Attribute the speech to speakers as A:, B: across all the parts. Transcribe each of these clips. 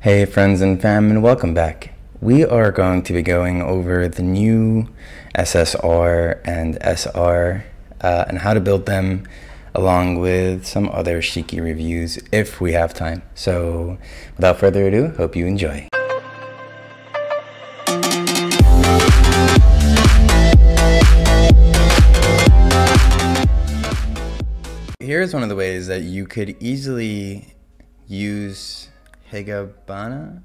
A: Hey friends and fam, and welcome back. We are going to be going over the new SSR and SR and how to build them, along with some other Shiki reviews if we have time. So without further ado, hope you enjoy. Here's one of the ways that you could easily use Higanbana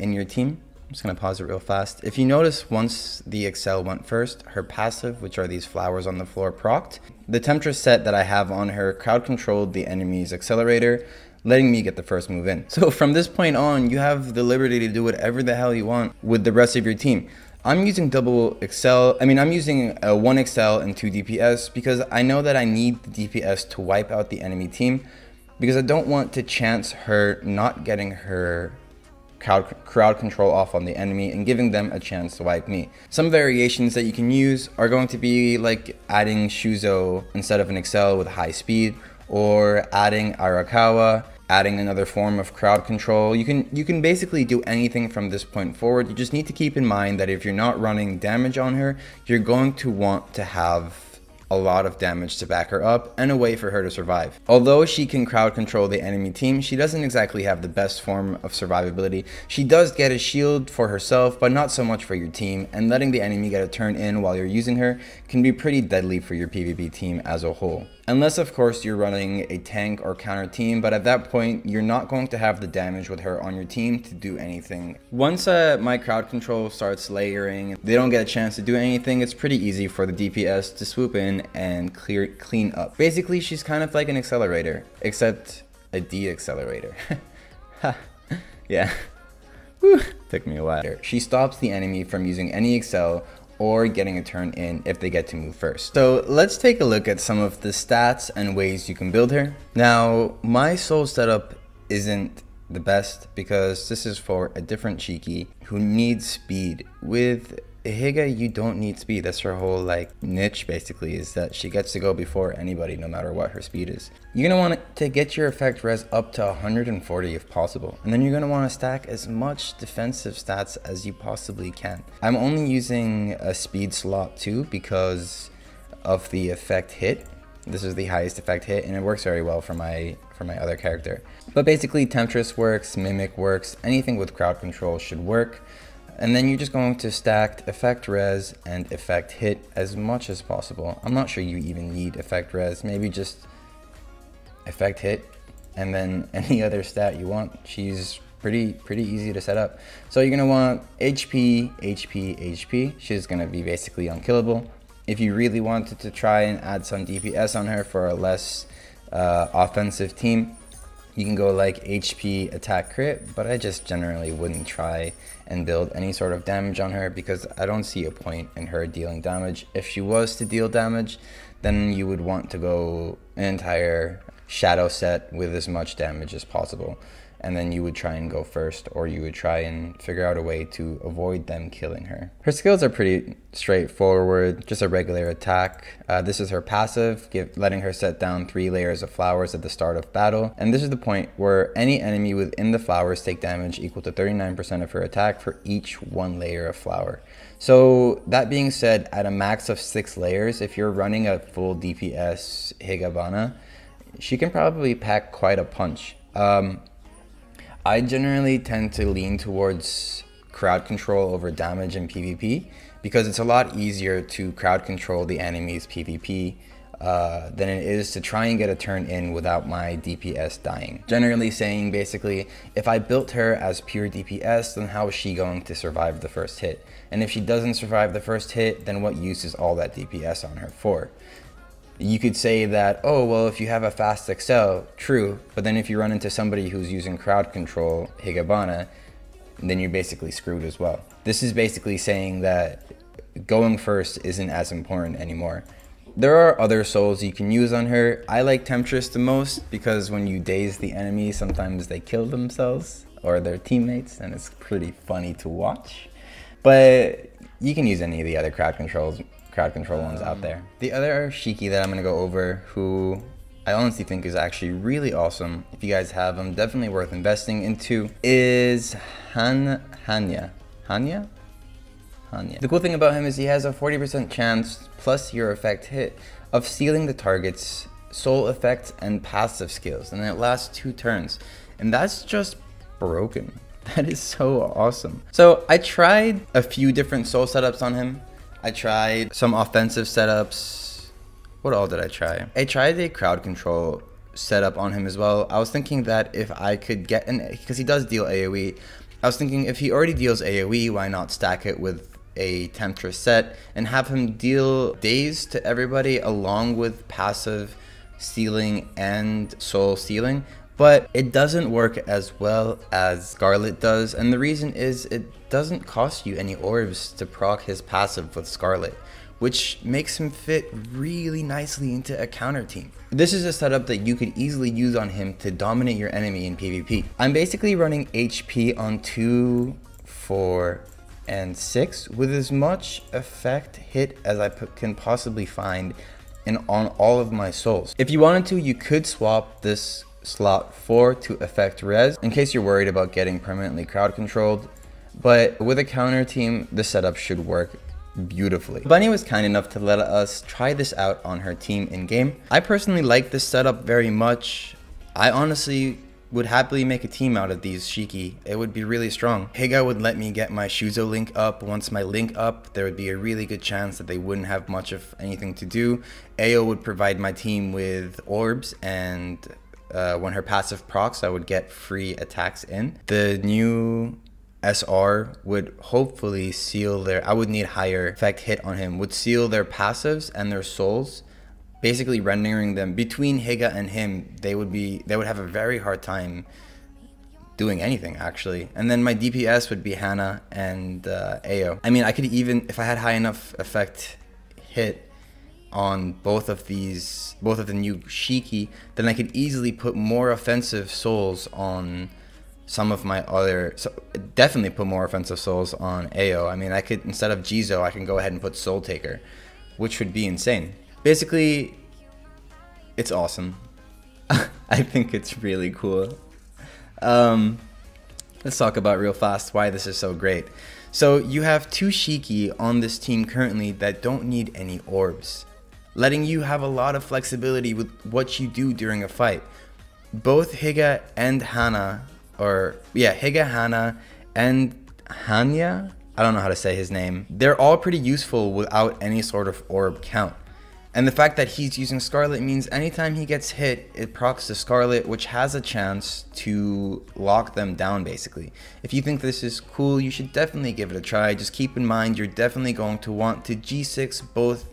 A: in your team. I'm just going to pause it real fast. If you notice, once the Excel went first, her passive, which are these flowers on the floor, procced. The Temptress set that I have on her crowd controlled the enemy's accelerator, letting me get the first move in. So from this point on, you have the liberty to do whatever the hell you want with the rest of your team. I'm using I'm using a 1 Excel and 2 DPS because I know that I need the DPS to wipe out the enemy team, because I don't want to chance her not getting her crowd control off on the enemy and giving them a chance to wipe me. Some variations that you can use are going to be like adding Shuzo instead of an Excel with high speed, or adding Arakawa, adding another form of crowd control. You can basically do anything from this point forward. You just need to keep in mind that if you're not running damage on her, you're going to want to have a lot of damage to back her up and a way for her to survive. Although she can crowd control the enemy team, she doesn't exactly have the best form of survivability. She does get a shield for herself, but not so much for your team, and letting the enemy get a turn in while you're using her can be pretty deadly for your PvP team as a whole. Unless, of course, you're running a tank or counter team, but at that point, you're not going to have the damage with her on your team to do anything. Once my crowd control starts layering, they don't get a chance to do anything, it's pretty easy for the DPS to swoop in and clean up. Basically, she's kind of like an accelerator, except a de-accelerator. Yeah. Whew. Took me a while. She stops the enemy from using any Excel or getting a turn in if they get to move first. So let's take a look at some of the stats and ways you can build her. Now, my soul setup isn't the best because this is for a different Shiki who needs speed. With Higa, you don't need speed. That's her whole niche, basically, is that she gets to go before anybody no matter what her speed is. You're gonna want to get your effect res up to 140 if possible, and then you're gonna want to stack as much defensive stats as you possibly can. I'm only using a speed slot too because of the effect hit. This is the highest effect hit, and it works very well for my other character. But basically, Temptress works, Mimic works, anything with crowd control should work. And then you're just going to stack effect res and effect hit as much as possible. I'm not sure you even need effect res, maybe just effect hit and then any other stat you want. She's pretty easy to set up. So you're gonna want HP, HP, HP. She's gonna be basically unkillable. If you really wanted to try and add some DPS on her for a less offensive team, you can go like HP attack crit, but I just generally wouldn't try and build any sort of damage on her because I don't see a point in her dealing damage. If she was to deal damage, then you would want to go an entire shadow set with as much damage as possible. And then you would try and go first, or you would try and figure out a way to avoid them killing her. Her skills are pretty straightforward, just a regular attack. This is her passive, letting her set down 3 layers of flowers at the start of battle. And this is the point where any enemy within the flowers take damage equal to 39% of her attack for each 1 layer of flower. So that being said, at a max of 6 layers, if you're running a full DPS Higanbana, she can probably pack quite a punch. I generally tend to lean towards crowd control over damage in PvP because it's a lot easier to crowd control the enemy's PvP than it is to try and get a turn in without my DPS dying. Generally saying, basically, if I built her as pure DPS, then how is she going to survive the first hit? And if she doesn't survive the first hit, then what use is all that DPS on her for? You could say that, oh, well, if you have a fast Excel, true, but then if you run into somebody who's using crowd control Higanbana, then you're basically screwed as well. This is basically saying that going first isn't as important anymore. There are other souls you can use on her. I like Temptress the most because when you daze the enemy, sometimes they kill themselves or their teammates, and it's pretty funny to watch. But you can use any of the other crowd control ones out there. The other Shiki that I'm going to go over who I honestly think is actually really awesome. If you guys have them, definitely worth investing into, is Hannya. Hannya? The cool thing about him is he has a 40% chance plus your effect hit of sealing the target's soul effects and passive skills, and it lasts 2 turns. And that's just broken. That is so awesome. So I tried a few different soul setups on him. I tried some offensive setups. What all did I try? I tried a crowd control setup on him as well. I was thinking that if I could get an, because he does deal AoE, I was thinking if he already deals AoE, why not stack it with a Temptress set and have him deal daze to everybody along with passive sealing and soul sealing. But it doesn't work as well as Scarlet does, and the reason is it doesn't cost you any orbs to proc his passive with Scarlet, which makes him fit really nicely into a counter team. This is a setup that you could easily use on him to dominate your enemy in PvP. I'm basically running HP on 2, 4, and 6 with as much effect hit as I can possibly find on all of my souls. If you wanted to, you could swap this slot 4 to affect res in case you're worried about getting permanently crowd controlled, but with a counter team, the setup should work beautifully. Bunny was kind enough to let us try this out on her team in game. I personally like this setup very much. I honestly would happily make a team out of these Shiki. It would be really strong. Higa would let me get my Shuzo link up. Once my link up, there would be a really good chance that they wouldn't have much of anything to do. Ao would provide my team with orbs, and when her passive procs, I would get free attacks in. The new SR would hopefully seal their, I would need higher effect hit on him, would seal their passives and their souls, basically rendering them between Higa and him. They would have a very hard time doing anything actually. And then my DPS would be Hannya and Ao. I mean, I could even, if I had high enough effect hit on both of the new Shiki, then I could easily put more offensive souls on some of my other, so definitely put more offensive souls on Ao. I mean, I could, instead of Jizo, I can go ahead and put Soul Taker, which would be insane. Basically, it's awesome. I think it's really cool. Let's talk about real fast why this is so great. So you have 2 Shiki on this team currently that don't need any orbs, letting you have a lot of flexibility with what you do during a fight. Both Higa and Hannya, Higa, Hannya, and Hannya, I don't know how to say his name, they're all pretty useful without any sort of orb count. And the fact that he's using Scarlet means anytime he gets hit, it procs to Scarlet, which has a chance to lock them down basically. If you think this is cool, you should definitely give it a try. Just keep in mind, you're definitely going to want to G6 both,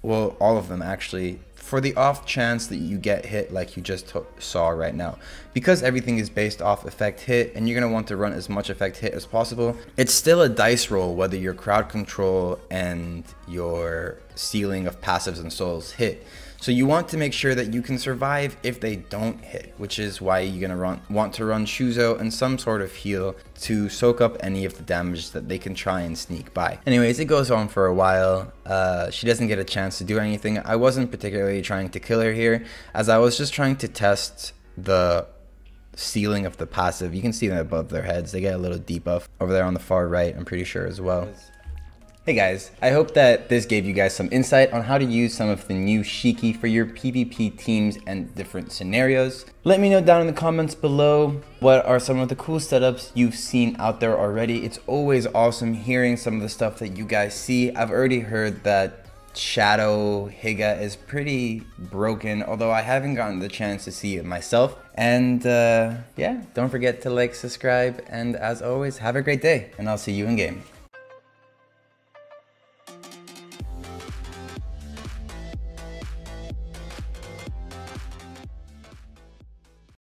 A: well, all of them actually, for the off chance that you get hit like you just saw right now. Because everything is based off effect hit and you're going to want to run as much effect hit as possible, it's still a dice roll whether your crowd control and your sealing of passives and souls hit. So you want to make sure that you can survive if they don't hit, which is why you're going to want to run Shuzo and some sort of heal to soak up any of the damage that they can try and sneak by. Anyways, it goes on for a while. She doesn't get a chance to do anything. I wasn't particularly trying to kill her here, as I was just trying to test the sealing of the passive. You can see them above their heads. They get a little debuff over there on the far right, I'm pretty sure as well. Hey guys, I hope that this gave you guys some insight on how to use some of the new Shiki for your PvP teams and different scenarios. Let me know down in the comments below what are some of the cool setups you've seen out there already. It's always awesome hearing some of the stuff that you guys see. I've already heard that Shadow Higa is pretty broken, although I haven't gotten the chance to see it myself. And yeah, don't forget to like, subscribe, and as always, have a great day, and I'll see you in game.